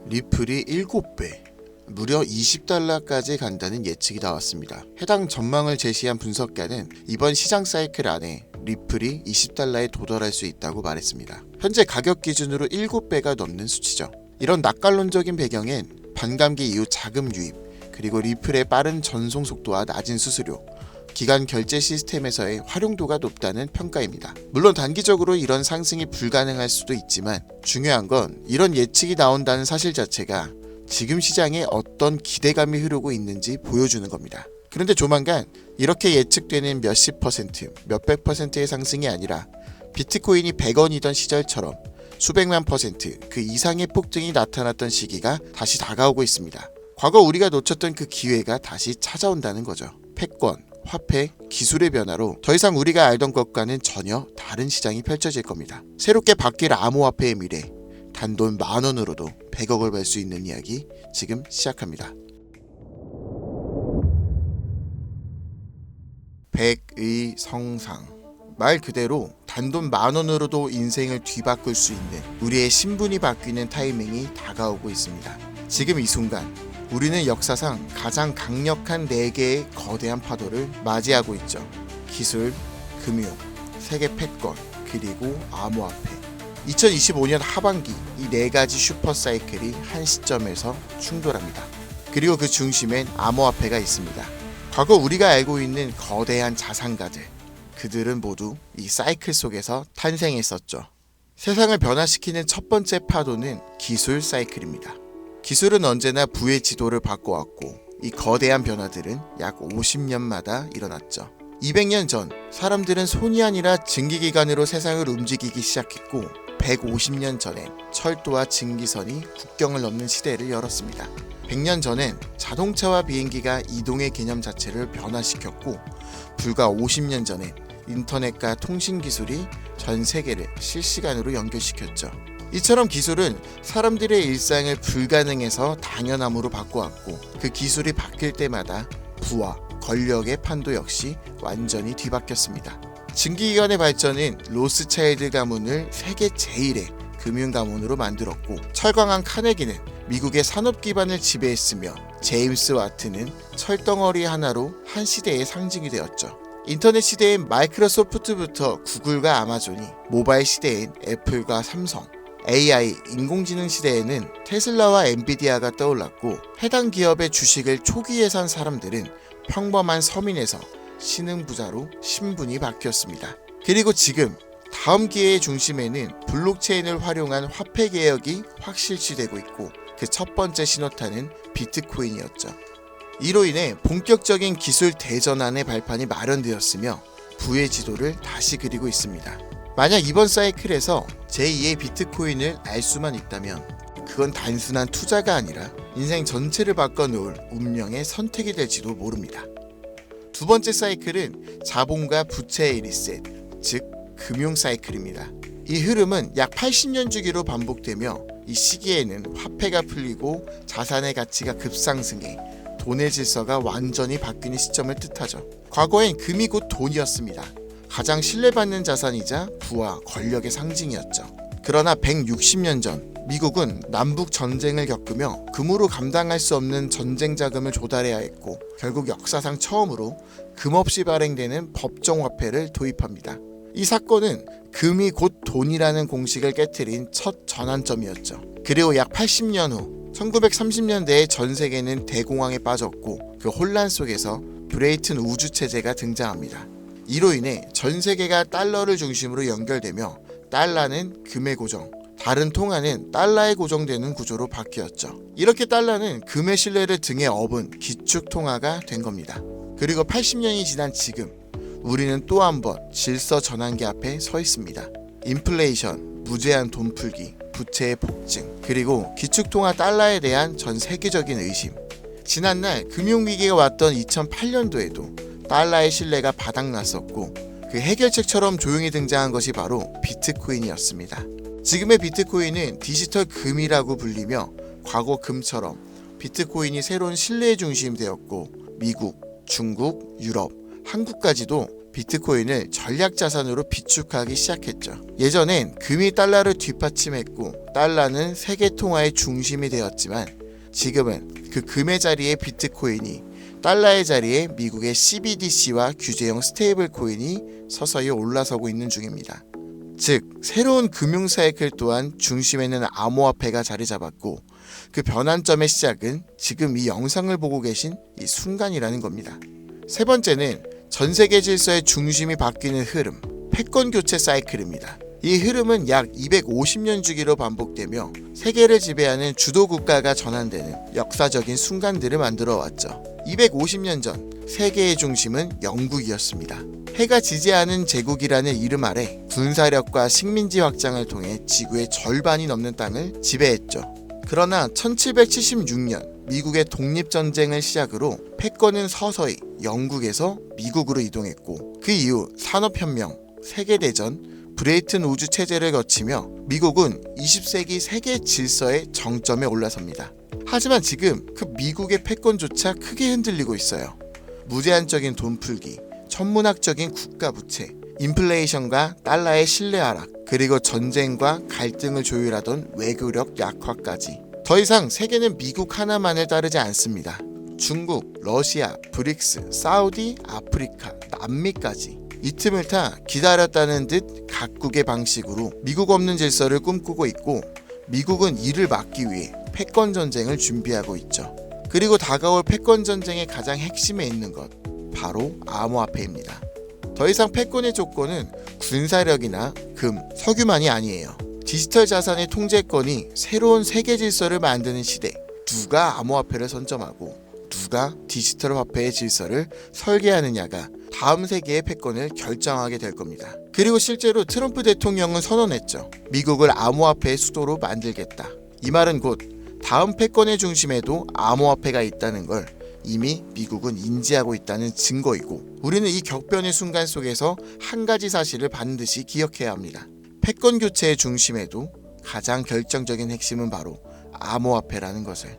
리플이 7배, 무려 20달러까지 간다는 예측이 나왔습니다. 해당 전망을 제시한 분석가는 이번 시장 사이클 안에 리플이 20달러에 도달할 수 있다고 말했습니다. 현재 가격 기준으로 7배가 넘는 수치죠. 이런 낙관론적인 배경엔 반감기 이후 자금 유입, 그리고 리플의 빠른 전송 속도와 낮은 수수료, 기간 결제 시스템에서의 활용도가 높다는 평가입니다. 물론 단기적으로 이런 상승이 불가능할 수도 있지만 중요한 건 이런 예측이 나온다는 사실 자체가 지금 시장에 어떤 기대감이 흐르고 있는지 보여주는 겁니다. 그런데 조만간 이렇게 예측되는 몇십 퍼센트, 몇백 퍼센트의 상승이 아니라 비트코인이 100원이던 시절처럼 수백만 퍼센트 그 이상의 폭등이 나타났던 시기가 다시 다가오고 있습니다. 과거 우리가 놓쳤던 그 기회가 다시 찾아온다는 거죠. 패권, 화폐, 기술의 변화로 더 이상 우리가 알던 것과는 전혀 다른 시장이 펼쳐질 겁니다. 새롭게 바뀔 암호화폐의 미래, 단돈 10,000원으로도 100억을 벌 수 있는 이야기 지금 시작합니다. 100의 성상, 말 그대로 단돈 10,000원으로도 인생을 뒤바꿀 수 있는 우리의 신분이 바뀌는 타이밍이 다가오고 있습니다. 지금 이 순간 우리는 역사상 가장 강력한 4개의 거대한 파도를 맞이하고 있죠. 기술, 금융, 세계 패권, 그리고 암호화폐. 2025년 하반기 이 4가지 슈퍼사이클이 한 시점에서 충돌합니다. 그리고 그 중심엔 암호화폐가 있습니다. 과거 우리가 알고 있는 거대한 자산가들, 그들은 모두 이 사이클 속에서 탄생했었죠. 세상을 변화시키는 첫 번째 파도는 기술 사이클입니다. 기술은 언제나 부의 지도를 바꿔왔고 이 거대한 변화들은 약 50년마다 일어났죠. 200년 전 사람들은 손이 아니라 증기기관으로 세상을 움직이기 시작했고 150년 전엔 철도와 증기선이 국경을 넘는 시대를 열었습니다. 100년 전엔 자동차와 비행기가 이동의 개념 자체를 변화시켰고 불과 50년 전엔 인터넷과 통신기술이 전 세계를 실시간으로 연결시켰죠. 이처럼 기술은 사람들의 일상을 불가능해서 당연함으로 바꿔왔고 그 기술이 바뀔 때마다 부와 권력의 판도 역시 완전히 뒤바뀌었습니다. 증기기관의 발전은 로스차일드 가문을 세계 제1의 금융가문으로 만들었고 철광한 카네기는 미국의 산업 기반을 지배했으며 제임스 와트는 철덩어리 하나로 한 시대의 상징이 되었죠. 인터넷 시대엔 마이크로소프트부터 구글과 아마존이, 모바일 시대엔 애플과 삼성, AI, 인공지능 시대에는 테슬라와 엔비디아가 떠올랐고 해당 기업의 주식을 초기에 산 사람들은 평범한 서민에서 신흥부자로 신분이 바뀌었습니다. 그리고 지금 다음 기회의 중심에는 블록체인을 활용한 화폐 개혁이 확실시되고 있고 그 첫 번째 신호탄은 비트코인이었죠. 이로 인해 본격적인 기술 대전환의 발판이 마련되었으며 부의 지도를 다시 그리고 있습니다. 만약 이번 사이클에서 제2의 비트코인을 알 수만 있다면 그건 단순한 투자가 아니라 인생 전체를 바꿔놓을 운명의 선택이 될지도 모릅니다. 두 번째 사이클은 자본과 부채의 리셋, 즉 금융 사이클입니다. 이 흐름은 약 80년 주기로 반복되며 이 시기에는 화폐가 풀리고 자산의 가치가 급상승해 돈의 질서가 완전히 바뀌는 시점을 뜻하죠. 과거엔 금이 곧 돈이었습니다. 가장 신뢰받는 자산이자 부와 권력의 상징이었죠. 그러나 160년 전 미국은 남북 전쟁을 겪으며 금으로 감당할 수 없는 전쟁 자금을 조달해야 했고 결국 역사상 처음으로 금 없이 발행되는 법정 화폐를 도입합니다. 이 사건은 금이 곧 돈이라는 공식을 깨트린 첫 전환점이었죠. 그리고 약 80년 후 1930년대에 전 세계는 대공황에 빠졌고 그 혼란 속에서 브레이튼 우주체제가 등장합니다. 이로 인해 전 세계가 달러를 중심으로 연결되며 달러는 금의 고정, 다른 통화는 달러에 고정되는 구조로 바뀌었죠. 이렇게 달러는 금의 신뢰를 등에 업은 기축통화가 된 겁니다. 그리고 80년이 지난 지금 우리는 또 한 번 질서 전환기 앞에 서 있습니다. 인플레이션, 무제한 돈 풀기, 부채의 폭증, 그리고 기축통화 달러에 대한 전 세계적인 의심. 지난날 금융위기가 왔던 2008년도에도 달러의 신뢰가 바닥났었고 그 해결책처럼 조용히 등장한 것이 바로 비트코인이었습니다. 지금의 비트코인은 디지털 금이라고 불리며 과거 금처럼 비트코인이 새로운 신뢰의 중심이 되었고 미국, 중국, 유럽, 한국까지도 비트코인을 전략 자산으로 비축하기 시작했죠. 예전엔 금이 달러를 뒷받침했고 달러는 세계 통화의 중심이 되었지만 지금은 그 금의 자리에 비트코인이, 달러의 자리에 미국의 CBDC와 규제형 스테이블 코인이 서서히 올라서고 있는 중입니다. 즉 새로운 금융 사이클 또한 중심에는 암호화폐가 자리 잡았고 그 변환점의 시작은 지금 이 영상을 보고 계신 이 순간이라는 겁니다. 세 번째는 전 세계 질서의 중심이 바뀌는 흐름, 패권 교체 사이클입니다. 이 흐름은 약 250년 주기로 반복되며 세계를 지배하는 주도 국가가 전환되는 역사적인 순간들을 만들어 왔죠. 250년 전 세계의 중심은 영국이었습니다. 해가 지지 않은 제국이라는 이름 아래 군사력과 식민지 확장을 통해 지구의 절반이 넘는 땅을 지배했죠. 그러나 1776년 미국의 독립전쟁을 시작으로 패권은 서서히 영국에서 미국으로 이동했고 그 이후 산업혁명, 세계대전, 브레이튼 우주 체제를 거치며 미국은 20세기 세계 질서의 정점에 올라섭니다. 하지만 지금 그 미국의 패권조차 크게 흔들리고 있어요. 무제한적인 돈 풀기, 천문학적인 국가 부채, 인플레이션과 달러의 신뢰 하락, 그리고 전쟁과 갈등을 조율하던 외교력 약화까지. 더 이상 세계는 미국 하나만을 따르지 않습니다. 중국, 러시아, 브릭스, 사우디, 아프리카, 남미까지 이 틈을 타 기다렸다는 듯 각국의 방식으로 미국 없는 질서를 꿈꾸고 있고 미국은 이를 막기 위해 패권 전쟁을 준비하고 있죠. 그리고 다가올 패권 전쟁의 가장 핵심에 있는 것, 바로 암호화폐입니다. 더 이상 패권의 조건은 군사력이나 금, 석유만이 아니에요. 디지털 자산의 통제권이 새로운 세계 질서를 만드는 시대. 누가 암호화폐를 선점하고 누가 디지털 화폐의 질서를 설계하느냐가 다음 세계의 패권을 결정하게 될 겁니다. 그리고 실제로 트럼프 대통령은 선언했죠. 미국을 암호화폐의 수도로 만들겠다. 이 말은 곧 다음 패권의 중심에도 암호화폐가 있다는 걸 이미 미국은 인지하고 있다는 증거이고 우리는 이 격변의 순간 속에서 한 가지 사실을 반드시 기억해야 합니다. 패권 교체의 중심에도 가장 결정적인 핵심은 바로 암호화폐라는 것을.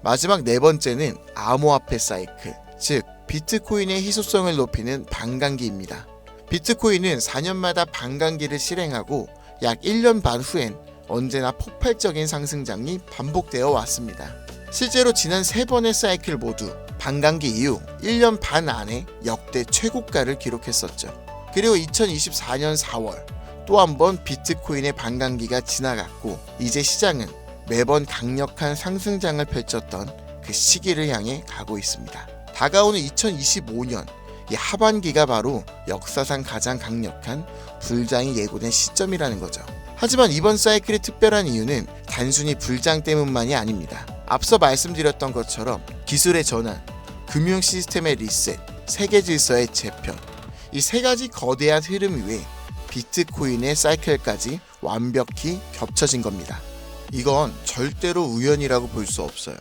마지막 네 번째는 암호화폐 사이클, 즉 비트코인의 희소성을 높이는 반감기입니다. 비트코인은 4년마다 반감기를 실행하고 약 1년 반 후엔 언제나 폭발적인 상승장이 반복되어 왔습니다. 실제로 지난 3번의 사이클 모두 반감기 이후 1년 반 안에 역대 최고가를 기록했었죠. 그리고 2024년 4월 또 한 번 비트코인의 반감기가 지나갔고 이제 시장은 매번 강력한 상승장을 펼쳤던 그 시기를 향해 가고 있습니다. 다가오는 2025년 이 하반기가 바로 역사상 가장 강력한 불장이 예고된 시점이라는 거죠. 하지만 이번 사이클이 특별한 이유는 단순히 불장 때문만이 아닙니다. 앞서 말씀드렸던 것처럼 기술의 전환, 금융 시스템의 리셋, 세계 질서의 재편, 이 세 가지 거대한 흐름 위에 비트코인의 사이클까지 완벽히 겹쳐진 겁니다. 이건 절대로 우연이라고 볼 수 없어요.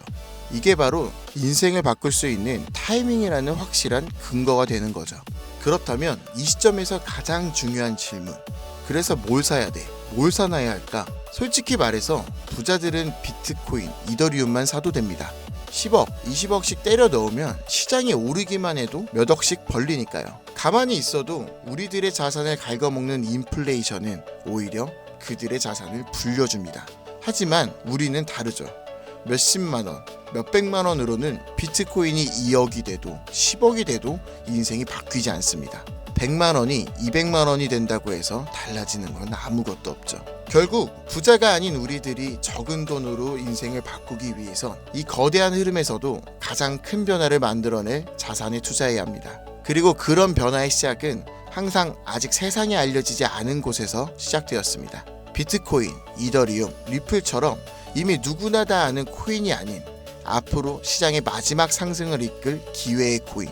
이게 바로 인생을 바꿀 수 있는 타이밍이라는 확실한 근거가 되는 거죠. 그렇다면 이 시점에서 가장 중요한 질문, 그래서 뭘 사야 돼? 뭘 사놔야 할까? 솔직히 말해서 부자들은 비트코인, 이더리움만 사도 됩니다. 10억, 20억씩 때려 넣으면 시장이 오르기만 해도 몇 억씩 벌리니까요. 가만히 있어도 우리들의 자산을 갉아먹는 인플레이션은 오히려 그들의 자산을 불려줍니다. 하지만 우리는 다르죠. 몇십만 원, 몇백만 원으로는 비트코인이 2억이 돼도 10억이 돼도 인생이 바뀌지 않습니다. 100만 원이 200만 원이 된다고 해서 달라지는 건 아무것도 없죠. 결국 부자가 아닌 우리들이 적은 돈으로 인생을 바꾸기 위해선 이 거대한 흐름에서도 가장 큰 변화를 만들어낼 자산에 투자해야 합니다. 그리고 그런 변화의 시작은 항상 아직 세상에 알려지지 않은 곳에서 시작되었습니다. 비트코인, 이더리움, 리플처럼 이미 누구나 다 아는 코인이 아닌 앞으로 시장의 마지막 상승을 이끌 기회의 코인,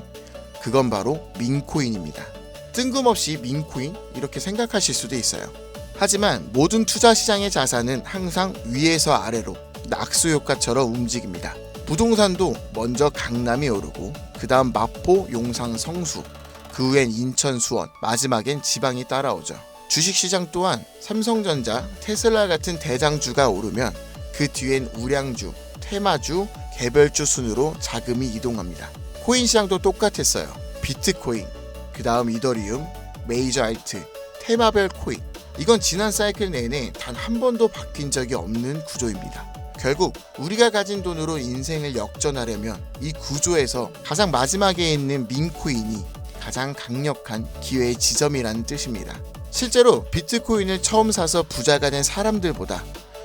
그건 바로 민코인입니다. 뜬금없이 민코인? 이렇게 생각하실 수도 있어요. 하지만 모든 투자 시장의 자산은 항상 위에서 아래로 낙수 효과처럼 움직입니다. 부동산도 먼저 강남이 오르고 그 다음 마포, 용상, 성수, 그 후엔 인천, 수원, 마지막엔 지방이 따라오죠. 주식시장 또한 삼성전자, 테슬라 같은 대장주가 오르면 그 뒤엔 우량주, 테마주, 개별주 순으로 자금이 이동합니다. 코인 시장도 똑같았어요. 비트코인, 그 다음 이더리움, 메이저 알트, 테마별 코인. 이건 지난 사이클 내내 단 한 번도 바뀐 적이 없는 구조입니다. 결국 우리가 가진 돈으로 인생을 역전하려면 이 구조에서 가장 마지막에 있는 민코인이 가장 강력한 기회의 지점이라는 뜻입니다. 실제로 비트코인을 처음 사서 부자가 된 사람들보다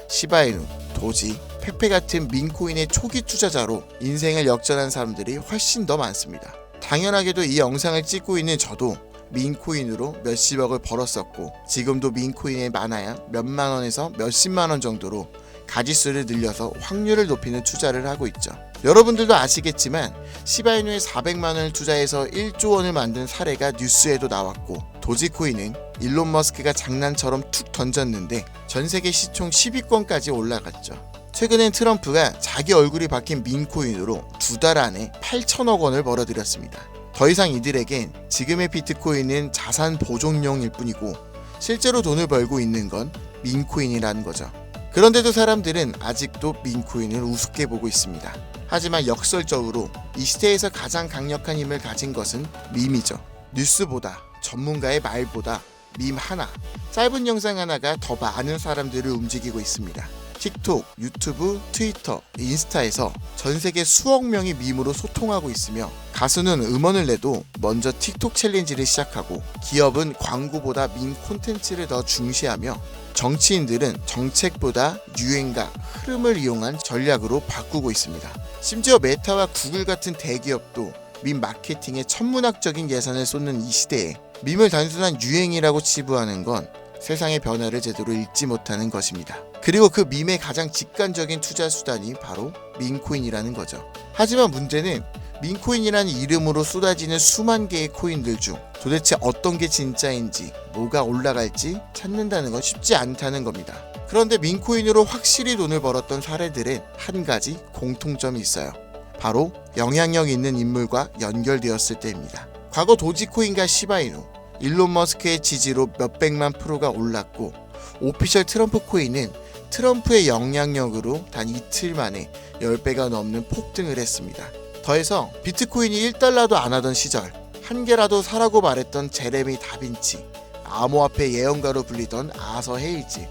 시바이누, 도지, 페페 같은 민코인의 초기 투자자로 인생을 역전한 사람들이 훨씬 더 많습니다. 당연하게도 이 영상을 찍고 있는 저도 민코인으로 몇십억을 벌었었고 지금도 민코인에 많아야 몇만 원에서 몇십만 원 정도로 가짓수를 늘려서 확률을 높이는 투자를 하고 있죠. 여러분들도 아시겠지만 시바이누에 400만 원을 투자해서 1조 원을 만든 사례가 뉴스에도 나왔고 도지코인은 일론 머스크가 장난처럼 툭 던졌는데 전세계 시총 10위권까지 올라갔죠. 최근엔 트럼프가 자기 얼굴이 박힌 민코인으로 2달 안에 8천억 원을 벌어들였습니다. 더 이상 이들에겐 지금의 비트코인은 자산 보존용일 뿐이고 실제로 돈을 벌고 있는 건 민코인이라는 거죠. 그런데도 사람들은 아직도 민코인을 우습게 보고 있습니다. 하지만 역설적으로 이 시대에서 가장 강력한 힘을 가진 것은 밈이죠. 뉴스보다 전문가의 말보다 밈 하나, 짧은 영상 하나가 더 많은 사람들을 움직이고 있습니다. 틱톡, 유튜브, 트위터, 인스타에서 전 세계 수억 명이 밈으로 소통하고 있으며 가수는 음원을 내도 먼저 틱톡 챌린지를 시작하고 기업은 광고보다 밈 콘텐츠를 더 중시하며 정치인들은 정책보다 유행과 흐름을 이용한 전략으로 바꾸고 있습니다. 심지어 메타와 구글 같은 대기업도 밈 마케팅에 천문학적인 예산을 쏟는 이 시대에 밈을 단순한 유행이라고 치부하는 건 세상의 변화를 제대로 읽지 못하는 것입니다. 그리고 그 밈의 가장 직관적인 투자 수단이 바로 민코인이라는 거죠. 하지만 문제는 민코인이라는 이름으로 쏟아지는 수만 개의 코인들 중 도대체 어떤 게 진짜인지 뭐가 올라갈지 찾는다는 건 쉽지 않다는 겁니다. 그런데 민코인으로 확실히 돈을 벌었던 사례들은 한 가지 공통점이 있어요. 바로 영향력 있는 인물과 연결되었을 때입니다. 과거 도지코인과 시바이누, 일론 머스크의 지지로 몇백만 프로가 올랐고 오피셜 트럼프 코인은 트럼프의 영향력으로 단 이틀 만에 10배가 넘는 폭등을 했습니다. 더해서 비트코인이 1달러도 안 하던 시절 한 개라도 사라고 말했던 제레미 다빈치, 암호화폐 예언가로 불리던 아서 헤이즈,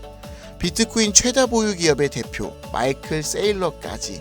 비트코인 최다 보유 기업의 대표 마이클 세일러까지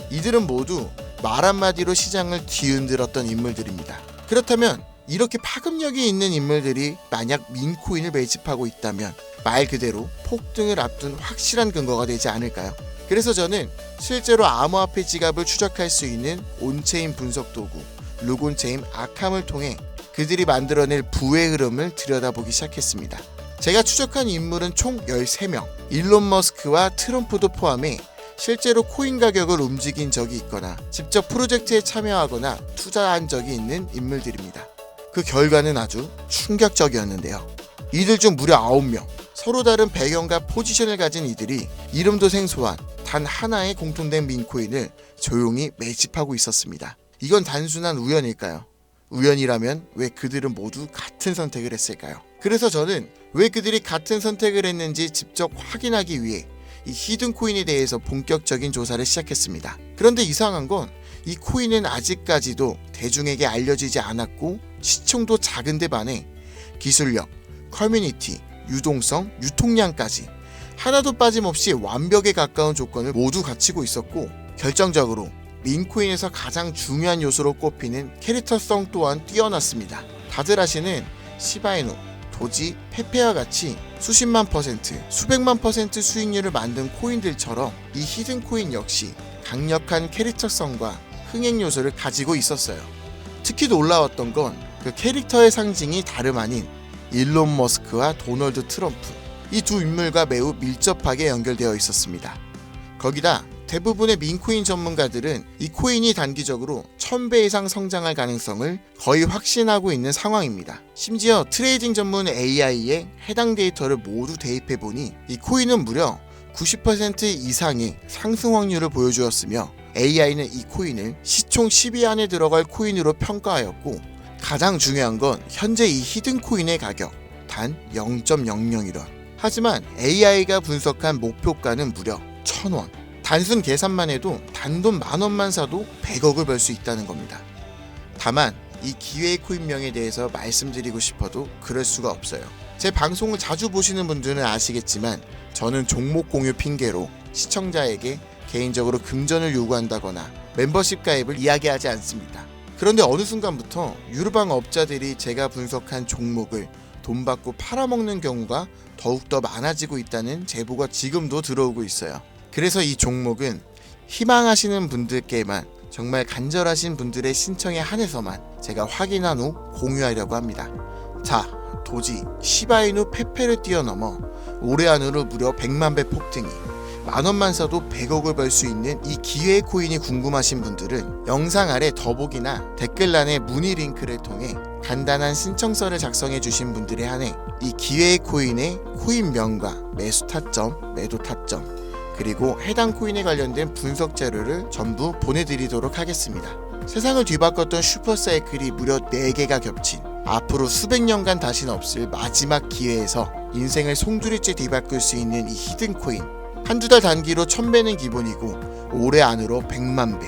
이들은 모두 말 한마디로 시장을 뒤흔들었던 인물들입니다. 그렇다면 이렇게 파급력이 있는 인물들이 만약 민코인을 매집하고 있다면 말 그대로 폭등을 앞둔 확실한 근거가 되지 않을까요? 그래서 저는 실제로 암호화폐 지갑을 추적할 수 있는 온체인 분석 도구 루곤체인 아캄을 통해 그들이 만들어낼 부의 흐름을 들여다보기 시작했습니다. 제가 추적한 인물은 총 13명, 일론 머스크와 트럼프도 포함해 실제로 코인 가격을 움직인 적이 있거나 직접 프로젝트에 참여하거나 투자한 적이 있는 인물들입니다. 그 결과는 아주 충격적이었는데요. 이들 중 무려 9명, 서로 다른 배경과 포지션을 가진 이들이 이름도 생소한 단 하나의 공통된 민코인을 조용히 매집하고 있었습니다. 이건 단순한 우연일까요? 우연이라면 왜 그들은 모두 같은 선택을 했을까요? 그래서 저는 왜 그들이 같은 선택을 했는지 직접 확인하기 위해 이 히든 코인에 대해서 본격적인 조사를 시작했습니다. 그런데 이상한 건 이 코인은 아직까지도 대중에게 알려지지 않았고 시총도 작은데 반해 기술력, 커뮤니티, 유동성, 유통량까지 하나도 빠짐없이 완벽에 가까운 조건을 모두 갖추고 있었고 결정적으로 민코인에서 가장 중요한 요소로 꼽히는 캐릭터성 또한 뛰어났습니다. 다들 아시는 시바이누, 도지, 페페와 같이 수십만 퍼센트, 수백만 퍼센트 수익률을 만든 코인들처럼 이 히든 코인 역시 강력한 캐릭터성과 흥행 요소를 가지고 있었어요. 특히 놀라웠던 건 그 캐릭터의 상징이 다름 아닌 일론 머스크와 도널드 트럼프, 이 두 인물과 매우 밀접하게 연결되어 있었습니다. 거기다 대부분의 민코인 전문가들은 이 코인이 단기적으로 1000배 이상 성장할 가능성을 거의 확신하고 있는 상황입니다. 심지어 트레이딩 전문 AI에 해당 데이터를 모두 대입해보니 이 코인은 무려 90% 이상의 상승 확률을 보여주었으며 AI는 이 코인을 시총 10위 안에 들어갈 코인으로 평가하였고 가장 중요한 건 현재 이 히든 코인의 가격 단 0.001원. 하지만 AI가 분석한 목표가는 무려 1000원. 단순 계산만 해도 단돈 10,000원만 사도 100억을 벌 수 있다는 겁니다. 다만 이 기회의 코인명에 대해서 말씀드리고 싶어도 그럴 수가 없어요. 제 방송을 자주 보시는 분들은 아시겠지만 저는 종목 공유 핑계로 시청자에게 개인적으로 금전을 요구한다거나 멤버십 가입을 이야기하지 않습니다. 그런데 어느 순간부터 유르방 업자들이 제가 분석한 종목을 돈 받고 팔아먹는 경우가 더욱더 많아지고 있다는 제보가 지금도 들어오고 있어요. 그래서 이 종목은 희망하시는 분들께만, 정말 간절하신 분들의 신청에 한해서만 제가 확인한 후 공유하려고 합니다. 자, 도지 시바이누 페페를 뛰어넘어 올해 안으로 무려 100만 배 폭등이, 만원만 써도 100억을 벌 수 있는 이 기회의 코인이 궁금하신 분들은 영상 아래 더보기나 댓글란의 문의 링크를 통해 간단한 신청서를 작성해 주신 분들에 한해 이 기회의 코인의 코인명과 매수 타점, 매도 타점, 그리고 해당 코인에 관련된 분석 자료를 전부 보내드리도록 하겠습니다. 세상을 뒤바꿨던 슈퍼사이클이 무려 4개가 겹친 앞으로 수백 년간 다시는 없을 마지막 기회에서 인생을 송두리째 뒤바꿀 수 있는 이 히든코인, 한두 달 단기로 1000배는 기본이고 올해 안으로 100만 배,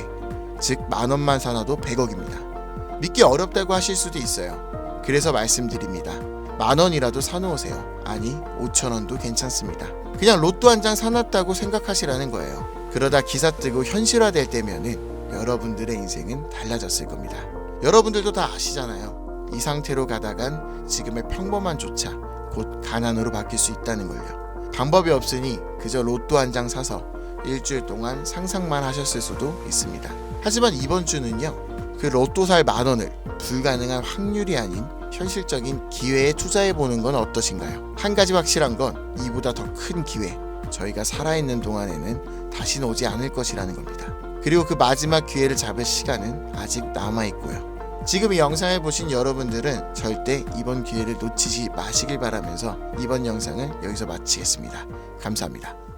즉 만원만 사놔도 100억입니다. 믿기 어렵다고 하실 수도 있어요. 그래서 말씀드립니다. 만원이라도 사놓으세요. 아니 5천원도 괜찮습니다. 그냥 로또 한 장 사놨다고 생각하시라는 거예요. 그러다 기사 뜨고 현실화될 때면은 여러분들의 인생은 달라졌을 겁니다. 여러분들도 다 아시잖아요. 이 상태로 가다간 지금의 평범한 조차 곧 가난으로 바뀔 수 있다는 걸요. 방법이 없으니 그저 로또 한 장 사서 일주일 동안 상상만 하셨을 수도 있습니다. 하지만 이번 주는요, 그 로또 살 만원을 불가능한 확률이 아닌 현실적인 기회에 투자해보는 건 어떠신가요? 한 가지 확실한 건 이보다 더 큰 기회, 저희가 살아있는 동안에는 다시는 오지 않을 것이라는 겁니다. 그리고 그 마지막 기회를 잡을 시간은 아직 남아있고요. 지금 이 영상을 보신 여러분들은 절대 이번 기회를 놓치지 마시길 바라면서 이번 영상을 여기서 마치겠습니다. 감사합니다.